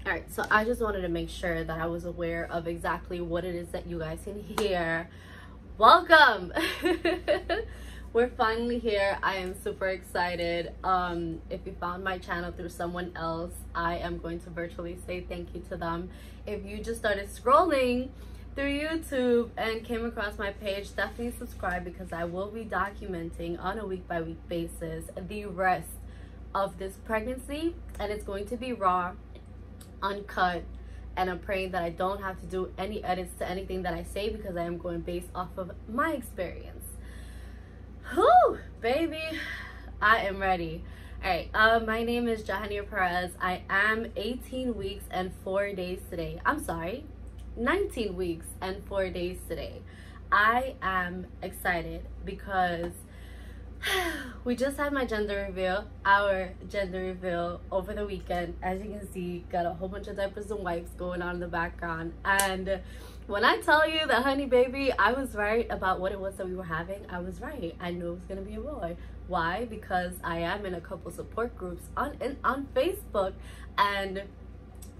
All right, so I just wanted to make sure that I was aware of exactly what it is that you guys can hear. Welcome. We're finally here. I am super excited. If you found my channel through someone else, I am going to virtually say thank you to them. If you just started scrolling through YouTube and came across my page, definitely subscribe, because I will be documenting on a week-by-week basis the rest of this pregnancy, and it's going to be raw, uncut, and I'm praying that I don't have to do any edits to anything that I say, because I am going based off of my experience. Whew, baby, I am ready. All right, my name is Jahania Perez. I am 18 weeks and 4 days today. I'm sorry, 19 weeks and 4 days today. I am excited because we just had my gender reveal, our gender reveal over the weekend. As you can see, got a whole bunch of diapers and wipes going on in the background. And when I tell you that, honey baby, I was right about what it was that we were having. I was right. I knew it was gonna be a boy. Why? Because I am in a couple support groups on Facebook, and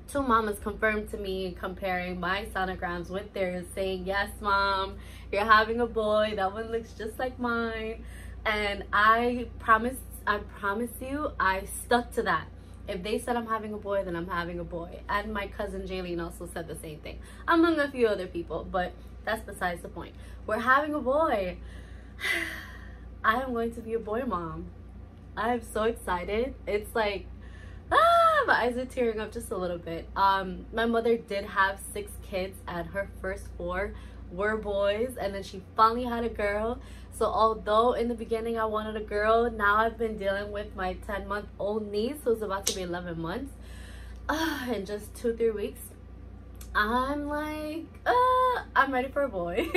two mamas confirmed to me, comparing my sonograms with theirs, saying, yes mom, you're having a boy, that one looks just like mine. And I promise you, I stuck to that. If they said I'm having a boy, then I'm having a boy. And my cousin Jaylene also said the same thing, among a few other people, but that's besides the point. We're having a boy. I am going to be a boy mom. I am so excited. It's like, my eyes are tearing up just a little bit. My mother did have 6 kids, and her first 4 were boys, and then she finally had a girl. So although in the beginning I wanted a girl, now I've been dealing with my 10-month-old niece, who's about to be 11 months, in just 2-3 weeks. I'm like, I'm ready for a boy.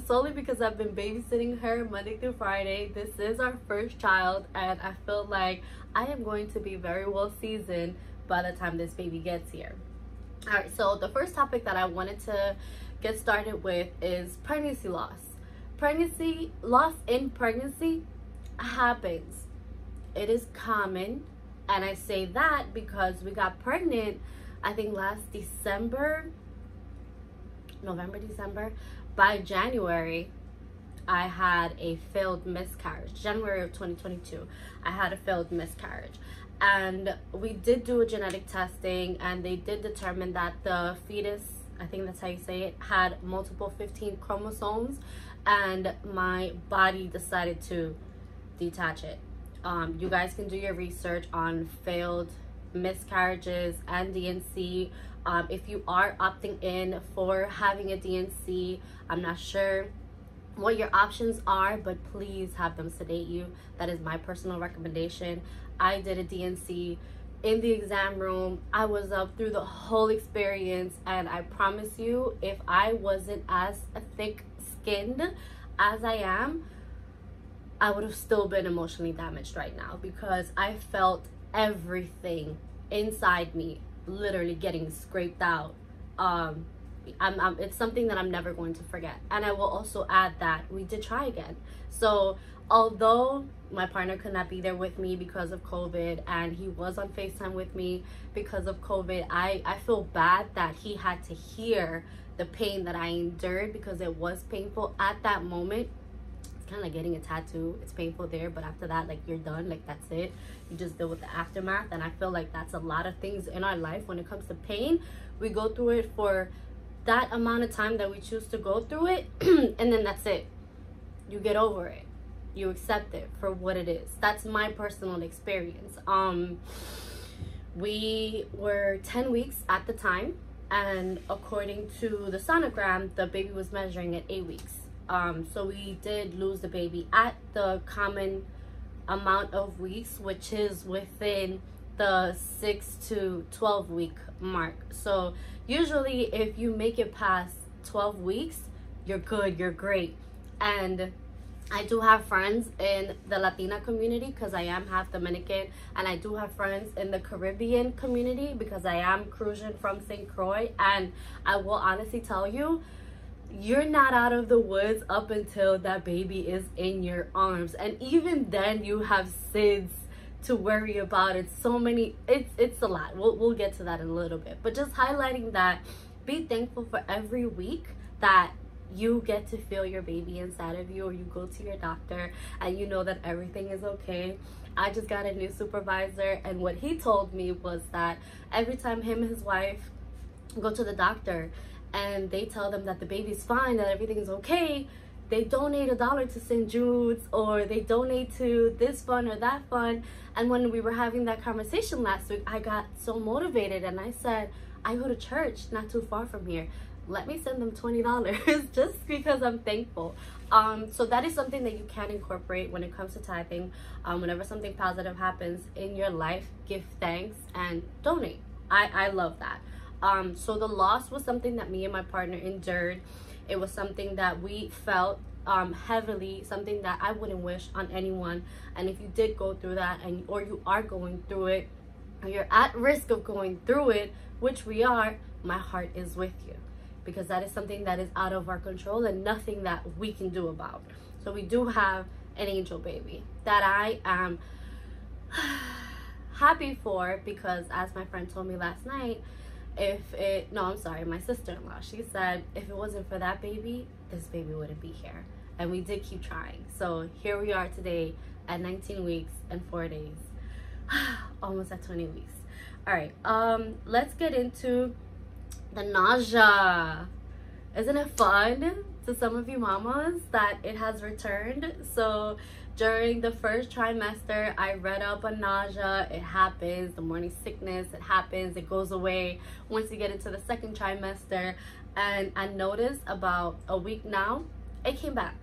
Solely because I've been babysitting her Monday through Friday. This is our first child, and I feel like I am going to be very well seasoned by the time this baby gets here. All right, so the first topic that I wanted to get started with is pregnancy loss. Pregnancy loss in pregnancy happens. It is common, and I say that because we got pregnant, I think last November, December. By January, I had a failed miscarriage. January of 2022, I had a failed miscarriage. And we did do a genetic testing, and they did determine that the fetus, I think that's how you say it, had multiple 15 chromosomes, and my body decided to detach it. You guys can do your research on failed miscarriages and DNC. If you are opting in for having a DNC, I'm not sure what your options are, but please have them sedate you. That is my personal recommendation. I did a DNC in the exam room. I was up through the whole experience, and I promise you, if I wasn't as thick-skinned as I am, I would have still been emotionally damaged right now, because I felt everything inside me literally getting scraped out. It's something that I'm never going to forget. And I will also add that we did try again. So although my partner could not be there with me because of COVID, and he was on FaceTime with me because of COVID, I feel bad that he had to hear the pain that I endured, because it was painful at that moment. It's kind of like getting a tattoo. It's painful there, but after that, like, you're done. Like, that's it. You just deal with the aftermath. And I feel like that's a lot of things in our life. When it comes to pain, we go through it for that amount of time that we choose to go through it, and then that's it. You get over it. You accept it for what it is. That's my personal experience. We were 10 weeks at the time, and according to the sonogram, the baby was measuring at 8 weeks. So we did lose the baby at the common amount of weeks, which is within the 6 to 12 week mark. So usually if you make it past 12 weeks, you're good, you're great. And I do have friends in the Latina community, because I am half Dominican, and I do have friends in the Caribbean community because I am Crucian from St. Croix. And I will honestly tell you, you're not out of the woods up until that baby is in your arms. And even then, you have SIDS to worry about. It's so many, it's a lot. We'll get to that in a little bit, but just highlighting that, be thankful for every week that you get to feel your baby inside of you, or you go to your doctor and you know that everything is okay. I just got a new supervisor, and what he told me was that every time him and his wife go to the doctor and they tell them that the baby's fine, that everything's okay, they donate $1 to St. Jude's, or they donate to this fund or that fund. And when we were having that conversation last week, I got so motivated, and I said, I go to church not too far from here. Let me send them $20 just because I'm thankful. So that is something that you can incorporate when it comes to tithing. Whenever something positive happens in your life, give thanks and donate. I love that. So the loss was something that me and my partner endured. It was something that we felt heavily, something that I wouldn't wish on anyone. And if you did go through that, or you are going through it, or you're at risk of going through it, which we are, my heart is with you, because that is something that is out of our control and nothing that we can do about. So we do have an angel baby that I am happy for, because as my friend told me last night, my sister-in-law, she said if it wasn't for that baby, this baby wouldn't be here. And we did keep trying. So here we are today at 19 weeks and 4 days, almost at 20 weeks. All right, let's get into the nausea. Isn't it fun to some of you mamas that it has returned? So during the first trimester, I read up on nausea. It happens. The morning sickness, it happens. It goes away once you get into the second trimester. And I noticed about a week now, it came back.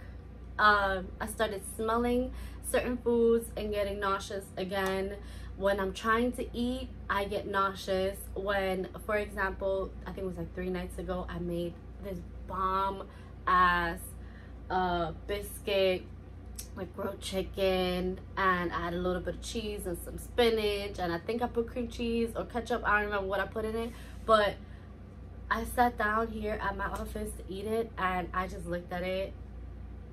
I started smelling certain foods and getting nauseous again. When I'm trying to eat, I get nauseous. When, for example, I think it was like 3 nights ago, I made this bomb ass biscuit, like grilled chicken, and I had a little bit of cheese and some spinach, and I think I put cream cheese or ketchup. I don't remember what I put in it, but I sat down here at my office to eat it, and I just looked at it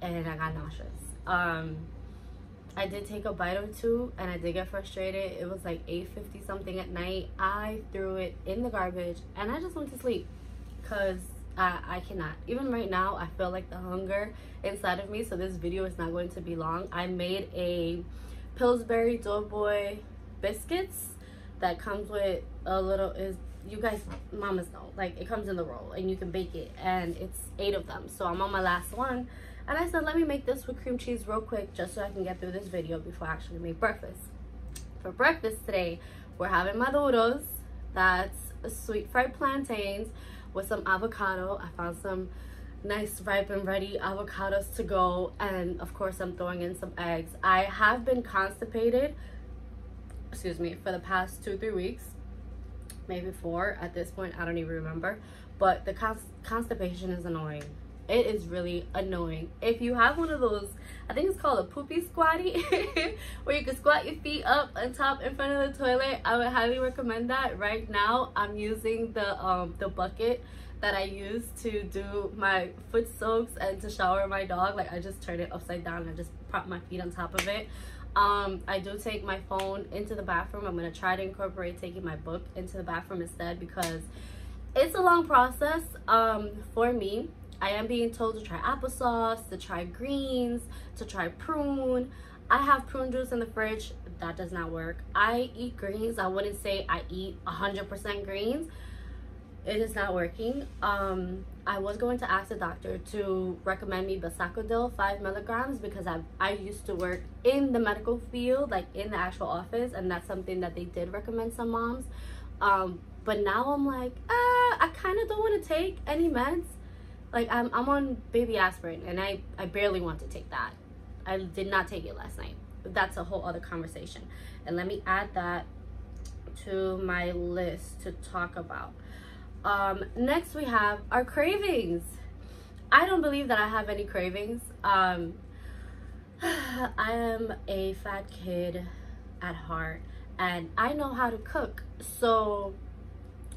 and I got nauseous. I did take a bite or two, and I did get frustrated. It was like 8:50 something at night. I threw it in the garbage and I just went to sleep, because I cannot. Even right now, I feel like the hunger inside of me, so this video is not going to be long. I made a Pillsbury Doughboy biscuits that comes with a little, you guys mamas know, like it comes in the roll and you can bake it, and it's 8 of them. So I'm on my last one, and I said, let me make this with cream cheese real quick just so I can get through this video before I actually make breakfast. For breakfast today, we're having maduros. That's sweet fried plantains with some avocado. I found some nice ripe and ready avocados to go, and of course I'm throwing in some eggs. I have been constipated, excuse me, for the past 2-3 weeks, maybe 4 at this point, I don't even remember, but the constipation is annoying. It is really annoying. If you have one of those, I think it's called a poopy squatty, where you can squat your feet up on top in front of the toilet, I would highly recommend that. Right now I'm using the bucket that I use to do my foot soaks and to shower my dog. Like I just turn it upside down and I just prop my feet on top of it. I do take my phone into the bathroom. I'm gonna try to incorporate taking my book into the bathroom instead, because it's a long process for me. I am being told to try applesauce, to try greens, to try prune. I have prune juice in the fridge. That does not work. I eat greens. I wouldn't say I eat 100% greens. It is not working. I was going to ask the doctor to recommend me Basacodil 5 milligrams, because I used to work in the medical field, like in the actual office, and that's something that they did recommend some moms. But now I'm like, I kind of don't want to take any meds. Like I'm on baby aspirin, and I barely want to take that. I did not take it last night. But that's a whole other conversation. And let me add that to my list to talk about. Next we have our cravings. I don't believe that I have any cravings. I am a fat kid at heart, and I know how to cook. So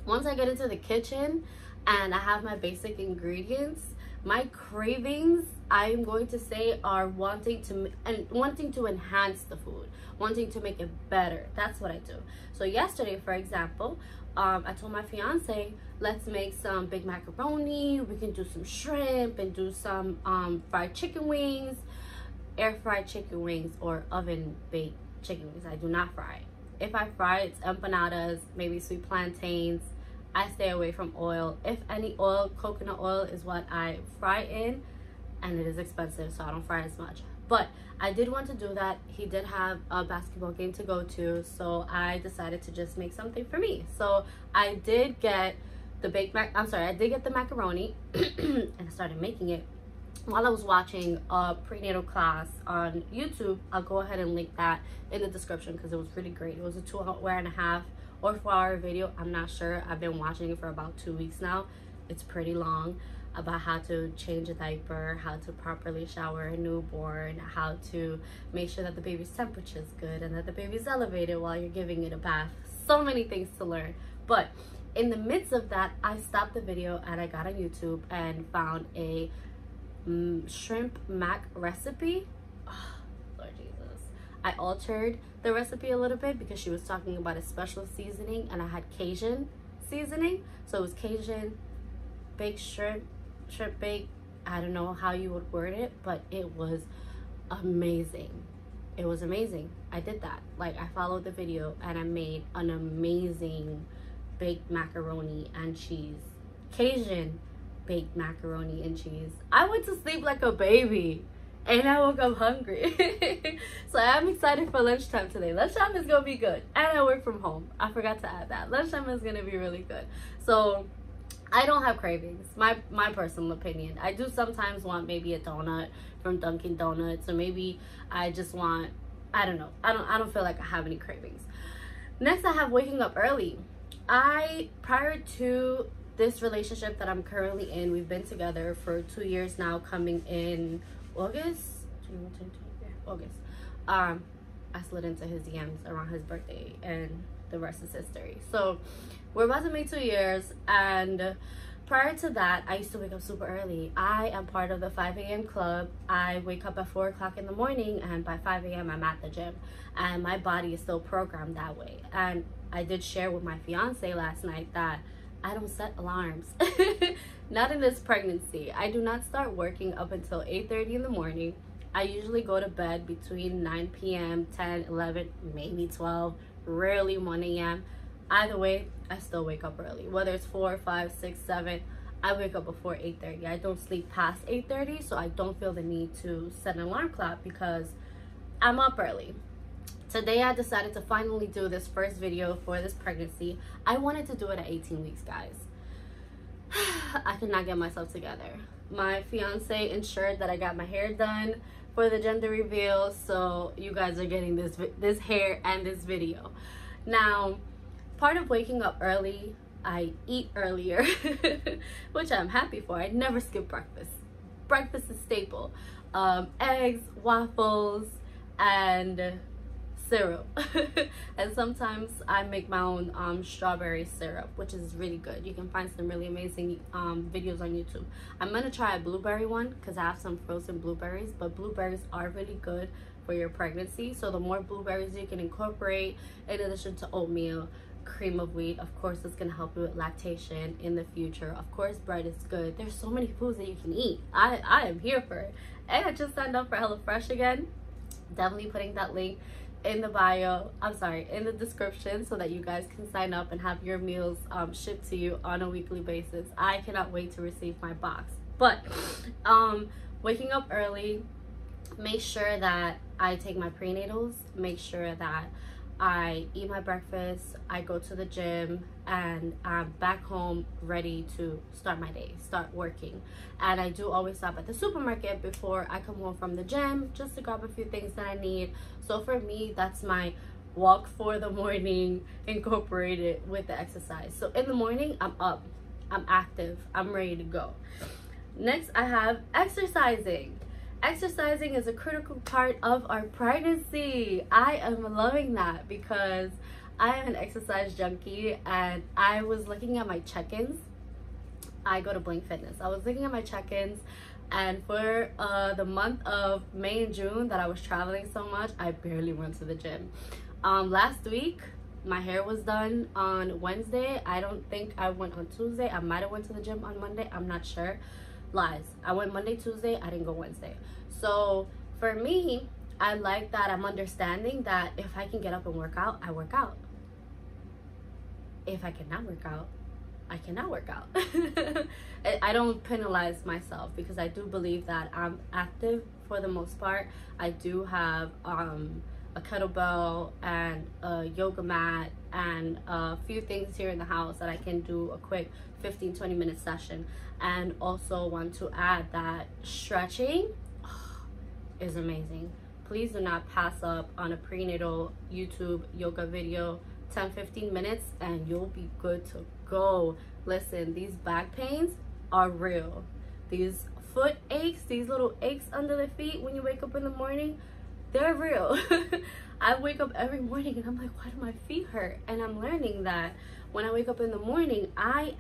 once I get into the kitchen and I have my basic ingredients, My cravings, I'm going to say, are wanting to enhance the food, wanting to make it better. That's what I do. So yesterday, for example, I told my fiance, let's make some big macaroni. We can do some shrimp and do some fried chicken wings, air fried chicken wings or oven baked chicken wings. I do not fry. If I fry, it's empanadas, maybe sweet plantains. I stay away from oil. If any oil, coconut oil is what I fry in, and it is expensive, so I don't fry as much. But I did want to do that. He did have a basketball game to go to, so I decided to just make something for me. So I did get the I did get the macaroni and I started making it while I was watching a prenatal class on YouTube. I'll go ahead and link that in the description because it was really great. It was a 2.5 or 4 hour video. I'm not sure. I've been watching it for about 2 weeks now. It's pretty long, about how to change a diaper, how to properly shower a newborn, how to make sure that the baby's temperature is good and that the baby's elevated while you're giving it a bath. So many things to learn. But in the midst of that, I stopped the video and I got on YouTube and found a shrimp mac recipe. Oh, Lord Jesus. I altered the recipe a little bit because she was talking about a special seasoning and I had Cajun seasoning. So it was Cajun baked shrimp baked. I don't know how you would word it, but it was amazing. It was amazing. I did that. Like, I followed the video and I made an amazing baked macaroni and cheese. Cajun baked macaroni and cheese. I went to sleep like a baby and I woke up hungry. So I'm excited for lunchtime today. Lunchtime is gonna be good, and I work from home. I forgot to add that. Lunchtime is gonna be really good. So I don't have cravings. My personal opinion. I do sometimes want maybe a donut from Dunkin' Donuts, or maybe I just want, I don't know. I don't feel like I have any cravings. Next, I have waking up early. Prior to this relationship that I'm currently in, we've been together for 2 years now, coming in August. I slid into his DMs around his birthday and the rest is history. So we're about to make 2 years, and prior to that, I used to wake up super early. I am part of the 5 a.m. club. I wake up at 4 o'clock in the morning, and by 5 a.m. I'm at the gym, and my body is still programmed that way. And I did share with my fiance last night that I don't set alarms. Not in this pregnancy. I do not start working up until 8:30 in the morning. I usually go to bed between 9 p.m., 10, 11, maybe 12, rarely 1 a.m. Either way, I still wake up early. Whether it's 4, 5, 6, 7, I wake up before 8:30. I don't sleep past 8:30, so I don't feel the need to set an alarm clock because I'm up early. Today, I decided to finally do this first video for this pregnancy. I wanted to do it at 18 weeks, guys. I could not get myself together. My fiance ensured that I got my hair done for the gender reveal, so you guys are getting this hair and this video. Now, part of waking up early, I eat earlier, which I'm happy for. I never skip breakfast. Breakfast is staple. Eggs, waffles, and syrup. And sometimes I make my own strawberry syrup, which is really good. You can find some really amazing videos on YouTube. I'm gonna try a blueberry one because I have some frozen blueberries, but blueberries are really good for your pregnancy. So the more blueberries you can incorporate, in addition to oatmeal, cream of wheat, of course it's gonna help you with lactation in the future. Of course, bread is good. There's so many foods that you can eat. I am here for it. And I just signed up for HelloFresh again. Definitely putting that link in the bio, in the description, so that you guys can sign up and have your meals shipped to you on a weekly basis. I cannot wait to receive my box. But waking up early, make sure that I take my prenatals, make sure that I eat my breakfast, I go to the gym, and I'm back home ready to start my day, start working. And I do always stop at the supermarket before I come home from the gym just to grab a few things that I need. So for me, that's my walk for the morning incorporated with the exercise. So in the morning, I'm up, I'm active, I'm ready to go. Next, I have exercising. Exercising is a critical part of our pregnancy. I am loving that because I am an exercise junkie, and I was looking at my check-ins I go to Blink Fitness. I was looking at my check-ins, and for the month of May and June that I was traveling so much, I barely went to the gym. Last week, my hair was done on Wednesday. I don't think I went on Tuesday. I might have went to the gym on Monday. I'm not sure. Lies. I went Monday, Tuesday. I didn't go Wednesday. So for me, I like that I'm understanding that if I can get up and work out, I work out. If I cannot work out, I cannot work out. I don't penalize myself because I do believe that I'm active for the most part. I do have a kettlebell and a yoga mat and a few things here in the house that I can do a quick 15-20 minute session. And also want to add that stretching is amazing. Please do not pass up on a prenatal YouTube yoga video. 10-15 minutes and you'll be good to go. Listen, these back pains are real. These foot aches, these little aches under the feet when you wake up in the morning, they're real. I wake up every morning and I'm like, why do my feet hurt? And I'm learning that when I wake up in the morning, my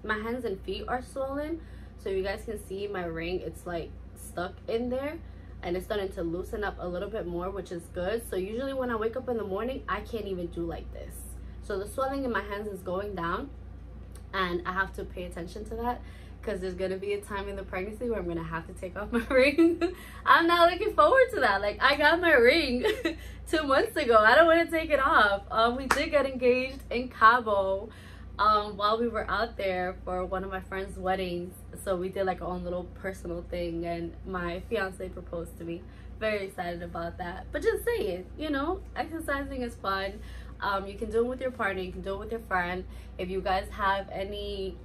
hands and feet are swollen. So you guys can see my ring, it's like stuck in there. And it's starting to loosen up a little bit more, which is good. So usually when I wake up in the morning, I can't even do like this. So the swelling in my hands is going down, and I have to pay attention to that because there's gonna be a time in the pregnancy where I'm gonna have to take off my ring. I'm not looking forward to that. Like, I got my ring 2 months ago. I don't want to take it off. We did get engaged in Cabo while we were out there for one of my friend's weddings. So we did like our own little personal thing, and my fiance proposed to me. Very excited about that. But just saying, you know, exercising is fun. You can do it with your partner, you can do it with your friend. If you guys have any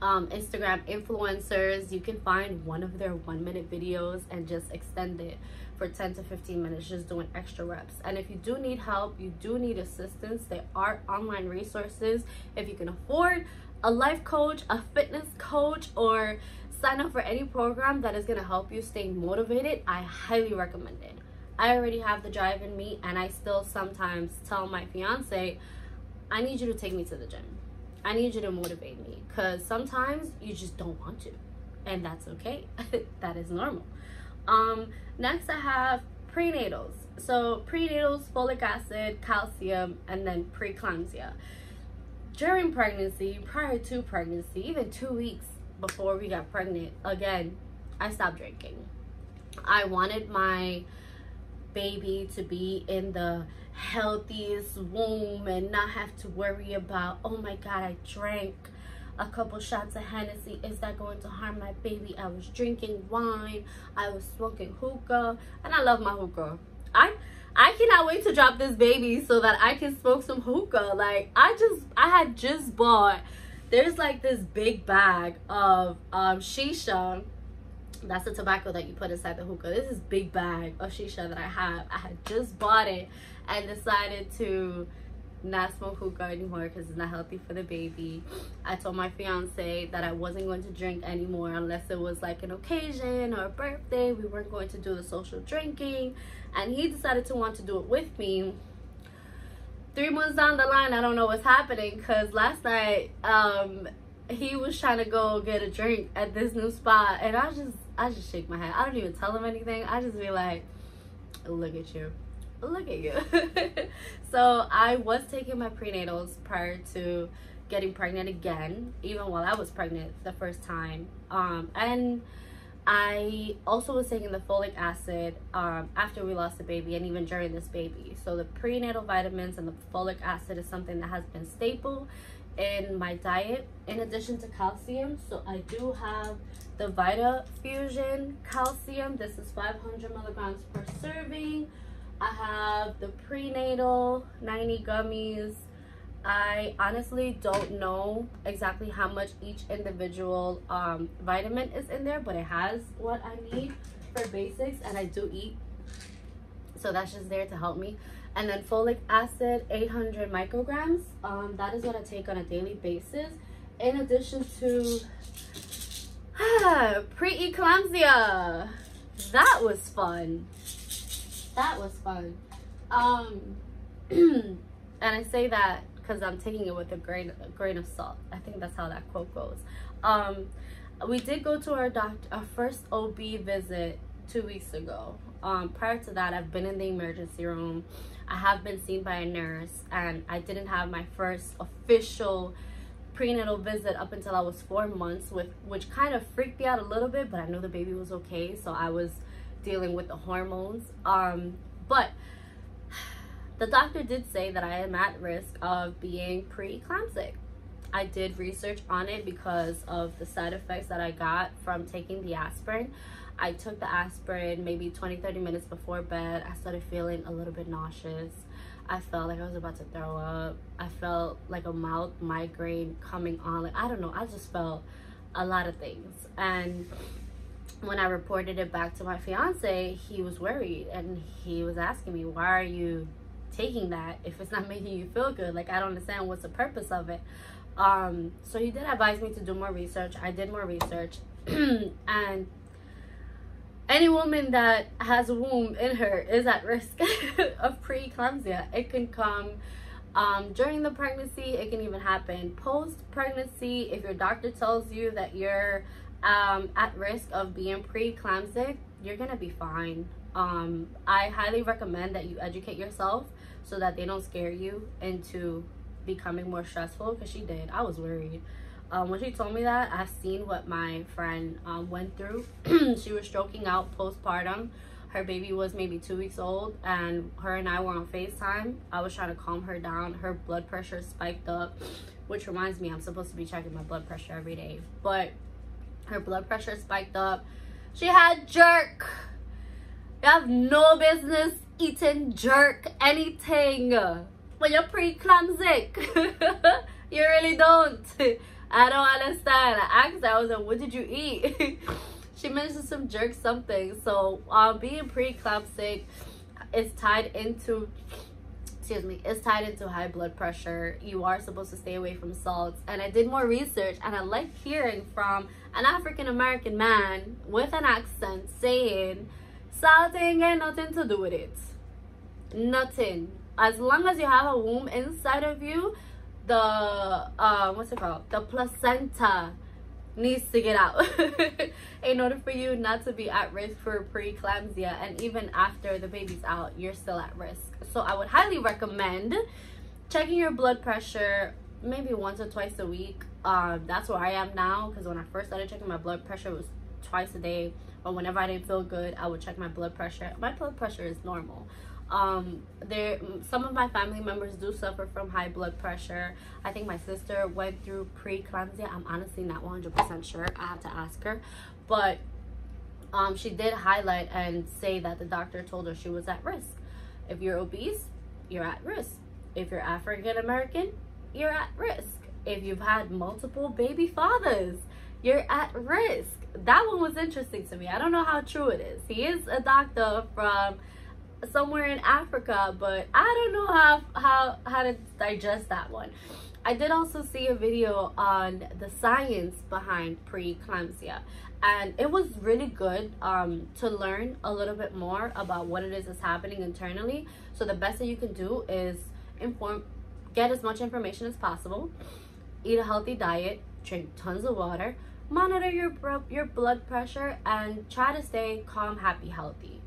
Instagram influencers, you can find one of their 1-minute videos and just extend it for 10 to 15 minutes, just doing extra reps. And if you do need help, you do need assistance, there are online resources. If you can afford a life coach, a fitness coach, or sign up for any program that is going to help you stay motivated, I highly recommend it. I already have the drive in me, and I still sometimes tell my fiance, I need you to take me to the gym. I need you to motivate me, because sometimes you just don't want to, and that's okay. That is normal. Next I have prenatals. So prenatals, folic acid, calcium, and then preeclampsia. During pregnancy, prior to pregnancy, even 2 weeks before we got pregnant, again, I stopped drinking. I wanted my baby to be in the healthiest womb and not have to worry about, oh my God, I drank a couple shots of Hennessy, is that going to harm my baby? I was drinking wine, I was smoking hookah, and I love my hookah. I cannot wait to drop this baby so that I can smoke some hookah. Like, I had just bought, there's like this big bag of shisha. That's the tobacco that you put inside the hookah. This is big bag of shisha that I had just bought it and decided to not smoke hookah anymore because it's not healthy for the baby. I told my fiance that I wasn't going to drink anymore unless it was like an occasion or a birthday. We weren't going to do the social drinking, and he decided to want to do it with me. 3 months down the line, I don't know what's happening, because last night he was trying to go get a drink at this new spot, and I just shake my head. I don't even tell him anything. I just be like, look at you. Look at you. So I was taking my prenatals prior to getting pregnant again, even while I was pregnant the first time, and I also was taking the folic acid after we lost the baby, and even during this baby. So the prenatal vitamins and the folic acid is something that has been staple in my diet, in addition to calcium. So I do have the Vita Fusion calcium. This is 500 milligrams per serving. I have the prenatal 90 gummies. I honestly don't know exactly how much each individual vitamin is in there, but it has what I need for basics, and I do eat, so that's just there to help me. And then folic acid, 800 micrograms. That is what I take on a daily basis, in addition to Preeclampsia. That was fun. That was fun. And I say that because I'm taking it with a grain of salt. I think that's how that quote goes. We did go to our first OB visit 2 weeks ago. Prior to that, I've been in the emergency room. I have been seen by a nurse, and I didn't have my first official prenatal visit up until I was 4 months, which kind of freaked me out a little bit, but I knew the baby was okay, so I was dealing with the hormones. But the doctor did say that I am at risk of being preeclamptic. I did research on it because of the side effects that I got from taking the aspirin. I took the aspirin maybe 20-30 minutes before bed. I started feeling a little bit nauseous. I felt like I was about to throw up. I felt like a mild migraine coming on. Like, I don't know, I just felt a lot of things. And when I reported it back to my fiance, he was worried, and he was asking me, why are you taking that if it's not making you feel good? Like, I don't understand, what's the purpose of it? So he did advise me to do more research. I did more research. And any woman that has a womb in her is at risk of preeclampsia. It can come during the pregnancy. It can even happen post-pregnancy. If your doctor tells you that you're at risk of being preeclamptic, you're gonna be fine. I highly recommend that you educate yourself so that they don't scare you into becoming more stressful, because she did. I was worried. When she told me that, I've seen what my friend went through. She was stroking out postpartum. Her baby was maybe 2 weeks old, and her and I were on FaceTime. I was trying to calm her down. Her blood pressure spiked up, which reminds me, I'm supposed to be checking my blood pressure every day. But her blood pressure spiked up. She had jerk. You have no business eating jerk, anything, when you're preeclamptic. You really don't. I don't understand. I asked her, I was like, what did you eat? She mentioned some jerk something. So being preeclamptic is tied into, it's tied into high blood pressure. You are supposed to stay away from salts. And I did more research, and I like hearing from an African-American man with an accent saying salt ain't got nothing to do with it. Nothing. As long as you have a womb inside of you, the what's it called, the placenta needs to get out in order for you not to be at risk for preeclampsia. And even after the baby's out, you're still at risk. So I would highly recommend checking your blood pressure maybe once or twice a week. That's where I am now, because when I first started checking my blood pressure, it was twice a day. But whenever I didn't feel good, I would check my blood pressure. My blood pressure is normal. Some of my family members do suffer from high blood pressure. I think my sister went through preeclampsia. I'm honestly not 100% sure. I have to ask her. But she did highlight and say that the doctor told her she was at risk. If you're obese, you're at risk. If you're African American, you're at risk. If you've had multiple baby fathers, you're at risk. That one was interesting to me. I don't know how true it is. He is a doctor from somewhere in Africa, but I don't know how to digest that one. I did also see a video on the science behind preeclampsia, and it was really good to learn a little bit more about what it is that's happening internally. So the best that you can do is get as much information as possible, eat a healthy diet, drink tons of water, monitor your blood pressure, and try to stay calm, happy, healthy.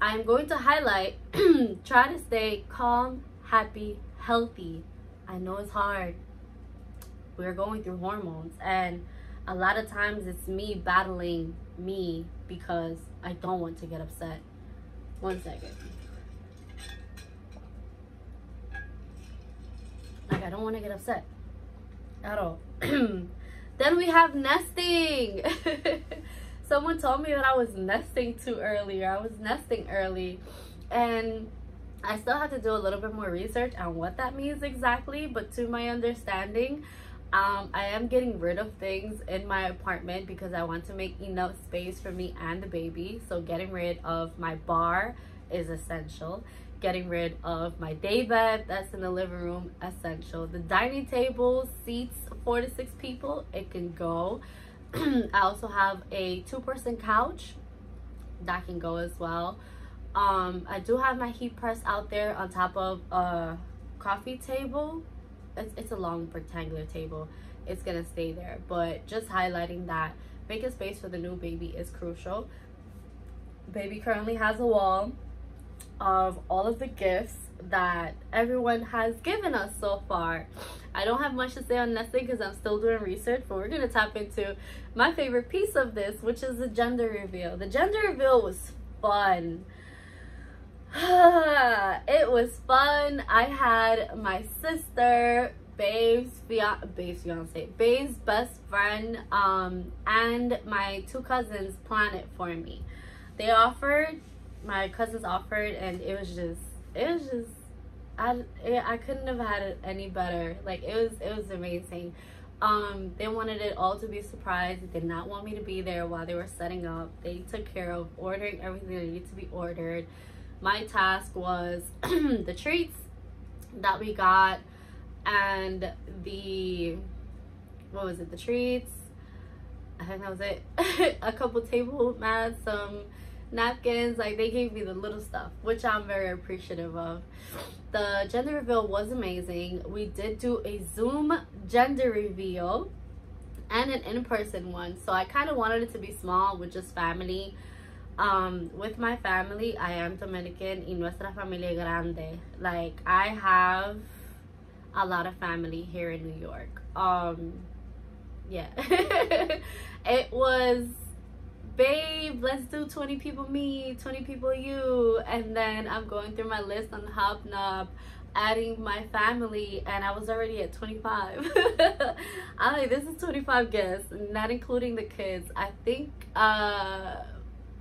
I'm going to highlight try to stay calm, happy, healthy. I know it's hard. We're going through hormones, and a lot of times it's me battling me because I don't want to get upset. 1 second. Like, I don't want to get upset at all. Then we have nesting. Someone told me that I was nesting too early, or I was nesting early, and I still have to do a little bit more research on what that means exactly. But to my understanding, I am getting rid of things in my apartment because I want to make enough space for me and the baby. So getting rid of my bar is essential. Getting rid of my day bed that's in the living room, essential. The dining table seats 4 to 6 people, it can go. I also have a 2-person couch that can go as well. I do have my heat press out there on top of a coffee table. it's a long rectangular table. It's gonna stay there, but just highlighting that making space for the new baby is crucial. Baby currently has a wall of all of the gifts that everyone has given us so far. I don't have much to say on nesting because I'm still doing research, but we're gonna tap into my favorite piece of this, which is the gender reveal. The gender reveal was fun. It was fun. I had my sister, Babe's best friend, and my two cousins plan it for me. They offered, my cousins offered, and it was just I couldn't have had it any better. Like, it was amazing. They wanted it all to be a surprise. They did not want me to be there while they were setting up. They took care of ordering everything that needed to be ordered. My task was the treats that we got and the treats, I think that was it. A couple table mats, some napkins. Like, they gave me the little stuff, which I'm very appreciative of. The gender reveal was amazing. We did do a Zoom gender reveal and an in-person one, so I kind of wanted it to be small with just family. With my family, I am Dominican y nuestra familia grande. Like, I have a lot of family here in New York. Yeah. It was, babe, let's do 20 people me, 20 people you, and then I'm going through my list on Hobnob, adding my family, and I was already at 25. I'm like, this is 25 guests, not including the kids. I think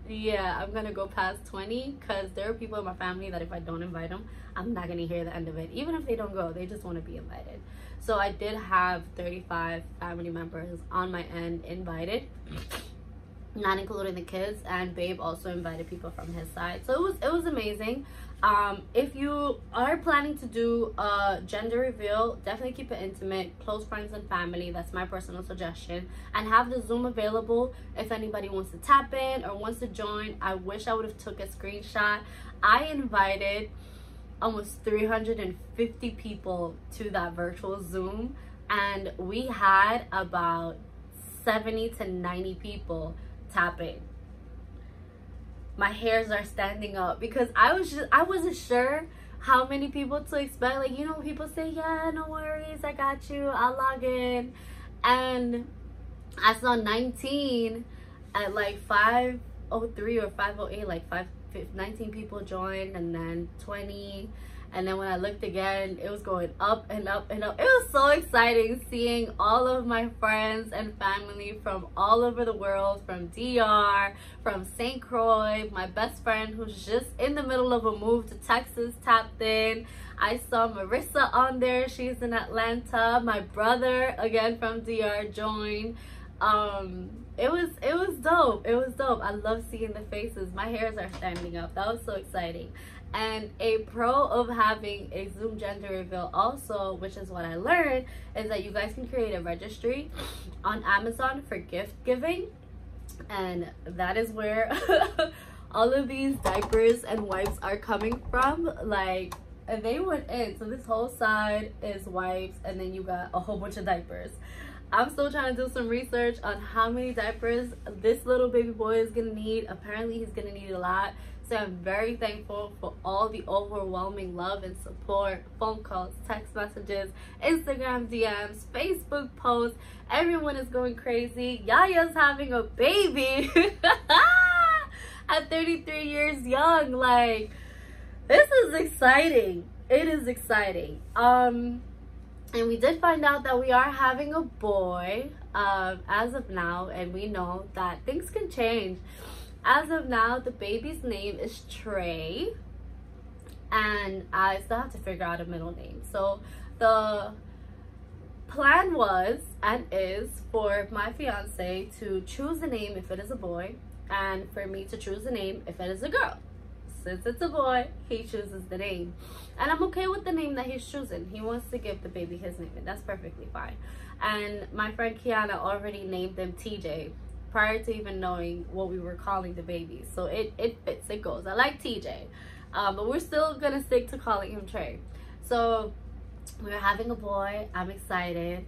yeah, I'm gonna go past 20 because there are people in my family that if I don't invite them, I'm not gonna hear the end of it. Even if they don't go, they just want to be invited. So I did have 35 family members on my end invited, not including the kids, and Babe also invited people from his side. So it was amazing. If you are planning to do a gender reveal, definitely keep it intimate, close friends and family. That's my personal suggestion. And have the Zoom available if anybody wants to tap in or wants to join. I wish I would have took a screenshot. I invited almost 350 people to that virtual Zoom, and we had about 70 to 90 people tap in. My hairs are standing up because I wasn't sure how many people to expect. Like, you know, people say, yeah, no worries, I got you, I'll log in. And I saw 19 at like 5:03 or 5:08, like 19 people joined, and then 20. And then when I looked again, it was going up and up and up. It was so exciting seeing all of my friends and family from all over the world, from DR, from St. Croix. My best friend, who's just in the middle of a move to Texas, tapped in. I saw Marissa on there. She's in Atlanta. My brother, again from DR, joined. It was dope. It was dope. I love seeing the faces. My hairs are standing up. That was so exciting. And a pro of having a Zoom gender reveal also, which is what I learned, is that you guys can create a registry on Amazon for gift giving, and that is where all of these diapers and wipes are coming from. Like, they went in, so this whole side is wipes, and then you got a whole bunch of diapers. I'm still trying to do some research on how many diapers this little baby boy is gonna need. Apparently he's gonna need a lot. So I'm very thankful for all the overwhelming love and support, phone calls, text messages, Instagram DMs, Facebook posts. Everyone is going crazy. Yaya's having a baby at 33 years young. Like, this is exciting. It is exciting. And we did find out that we are having a boy as of now, and we know that things can change. As of now, the baby's name is Trey, and I still have to figure out a middle name. So the plan was and is for my fiance to choose a name if it is a boy, and for me to choose a name if it is a girl. Since it's a boy, he chooses the name, and I'm okay with the name that he's choosing. He wants to give the baby his name, and that's perfectly fine. And my friend Kiana already named him TJ prior to even knowing what we were calling the baby, so it fits, it goes. I like TJ, but we're still gonna stick to calling him Trey. So we're having a boy. I'm excited.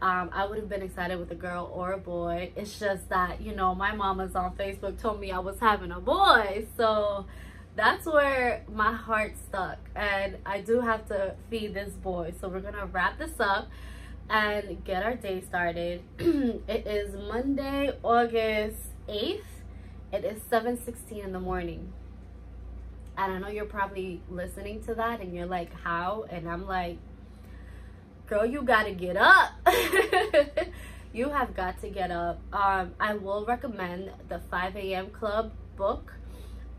I would have been excited with a girl or a boy. It's just that, you know, my mama's on Facebook told me I was having a boy. So that's where my heart stuck. And I do have to feed this boy. So we're going to wrap this up and get our day started. It is Monday, August 8th. It is 7:16 in the morning. And I know you're probably listening to that and you're like, how? And I'm like, girl, you gotta get up. You have got to get up. I will recommend the 5 a.m. Club book.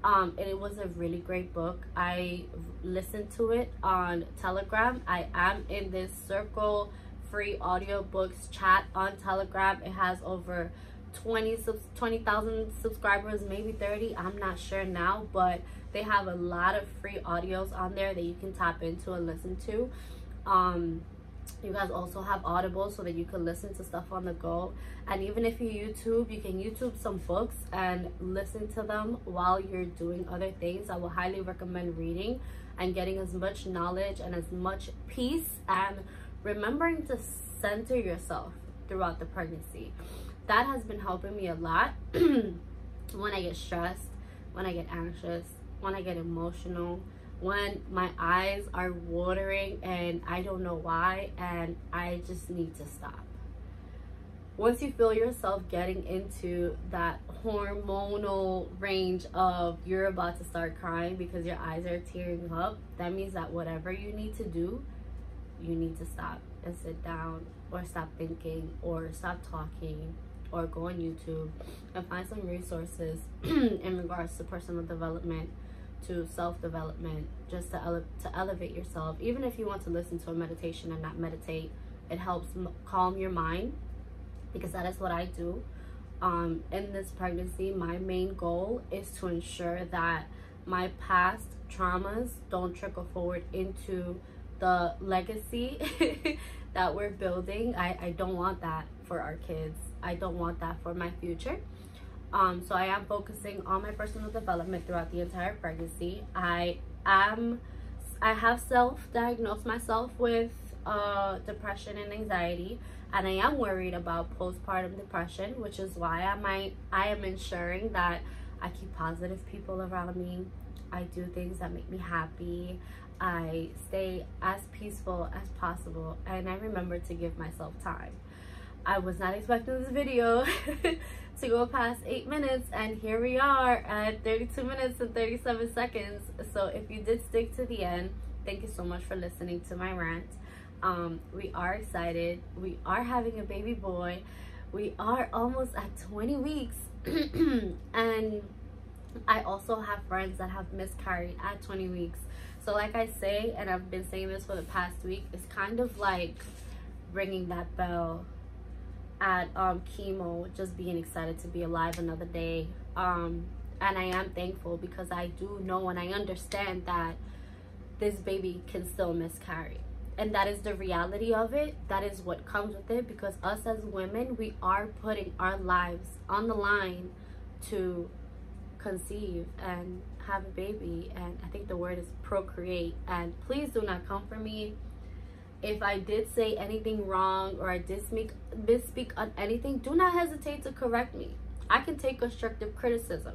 And it was a really great book. I listened to it on Telegram. I am in this Circle free audiobooks chat on Telegram. It has over 20,000 subscribers, maybe 30. I'm not sure now, but they have a lot of free audios on there that you can tap into and listen to. You guys also have Audible so that you can listen to stuff on the go. And even if you YouTube, you can YouTube some books and listen to them while you're doing other things. I will highly recommend reading and getting as much knowledge and as much peace and remembering to center yourself throughout the pregnancy. That has been helping me a lot when I get stressed, when I get anxious, when I get emotional, when my eyes are watering and I don't know why, and I just need to stop. Once you feel yourself getting into that hormonal range of you're about to start crying because your eyes are tearing up, that means that whatever you need to do, you need to stop and sit down, or stop thinking, or stop talking, or go on YouTube and find some resources in regards to personal development, to self-development, just to elevate yourself. Even if you want to listen to a meditation and not meditate, it helps calm your mind, because that is what I do. In this pregnancy, my main goal is to ensure that my past traumas don't trickle forward into the legacy that we're building. I don't want that for our kids. I don't want that for my future. So I am focusing on my personal development throughout the entire pregnancy. I have self-diagnosed myself with depression and anxiety, and I am worried about postpartum depression, which is why I am ensuring that I keep positive people around me. I do things that make me happy. I stay as peaceful as possible, and I remember to give myself time. I was not expecting this video to go past 8 minutes, and here we are at 32 minutes and 37 seconds. So if you did stick to the end, thank you so much for listening to my rant. We are excited. We are having a baby boy. We are almost at 20 weeks. And I also have friends that have miscarried at 20 weeks. So like I say, and I've been saying this for the past week, it's kind of like ringing that bell at chemo, just being excited to be alive another day. And I am thankful, because I do know and I understand that this baby can still miscarry, and that is the reality of it. That is what comes with it, because us as women, we are putting our lives on the line to conceive and have a baby. And I think the word is procreate. And please do not come for me if I did say anything wrong, or I did misspeak on anything. Do not hesitate to correct me. I can take constructive criticism.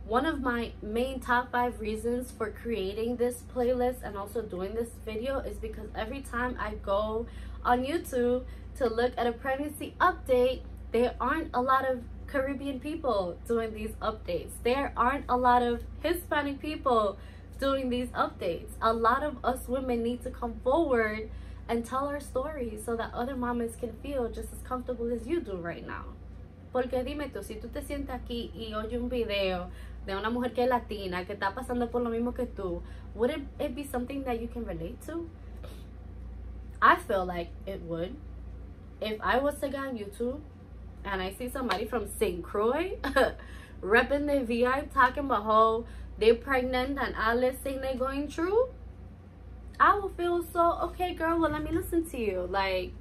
One of my main top 5 reasons for creating this playlist and also doing this video is because every time I go on YouTube to look at a pregnancy update, there aren't a lot of Caribbean people doing these updates. There aren't a lot of Hispanic people doing these updates. A lot of us women need to come forward and tell our stories so that other mamas can feel just as comfortable as you do right now. Porque dime tú, si tú te sientas aquí y oyes un video de una mujer que es latina, que está pasando por lo mismo que tú, wouldn't it be something that you can relate to? I feel like it would. If I was to go on YouTube and I see somebody from St. Croix repping the VI, talking about how they're pregnant and all this thing they're going through, I will feel so, okay girl, well let me listen to you. Like,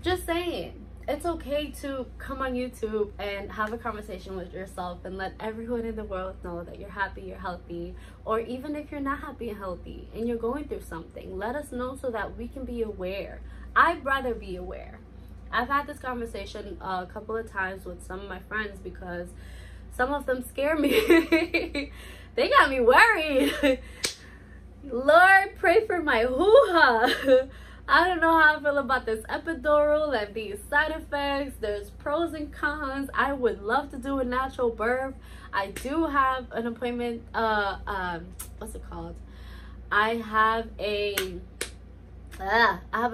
just saying. it's okay to come on YouTube and have a conversation with yourself and let everyone in the world know that you're happy, you're healthy. Or even if you're not happy and healthy and you're going through something, let us know so that we can be aware. I'd rather be aware. I've had this conversation a couple of times with some of my friends because some of them scare me. They got me worried. Lord, pray for my hoo-ha. I don't know how I feel about this epidural and these side effects. There's pros and cons. I would love to do a natural birth. I do have an appointment, what's it called? I have a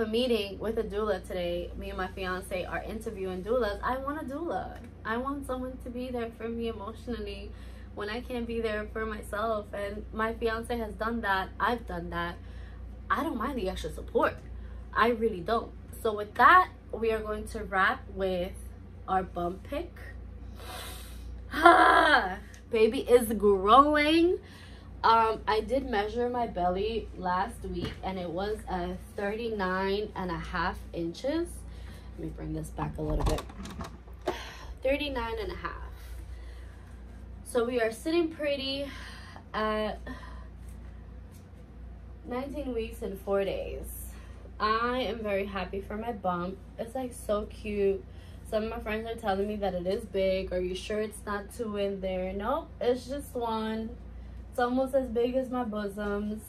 meeting with a doula today. Me and my fiance are interviewing doulas. I want a doula. I want someone to be there for me emotionally when I can't be there for myself. And my fiance has done that. I've done that. I don't mind the extra support. I really don't. So with that, we are going to wrap with our bum pic. Baby is growing. I did measure my belly last week and it was 39.5 inches. Let me bring this back a little bit. 39.5. So we are sitting pretty at 19 weeks and 4 days. I am very happy for my bump. It's like so cute. Some of my friends are telling me that it is big. Are you sure it's not 2 in there? Nope, it's just 1. It's almost as big as my bosoms.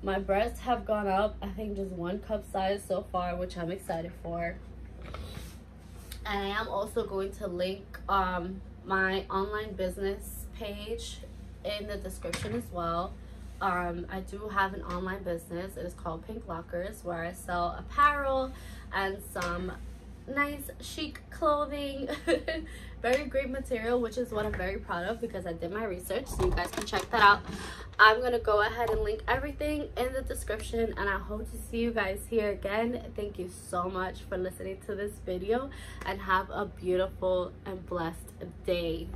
My breasts have gone up, I think just 1 cup size so far, which I'm excited for. And I am also going to link my online business page in the description as well. I do have an online business. It is called Pink Lockers, where I sell apparel and some nice chic clothing. Very great material, which is what I'm very proud of because I did my research, so you guys can check that out. I'm gonna go ahead and link everything in the description, and I hope to see you guys here again. Thank you so much for listening to this video, and have a beautiful and blessed day.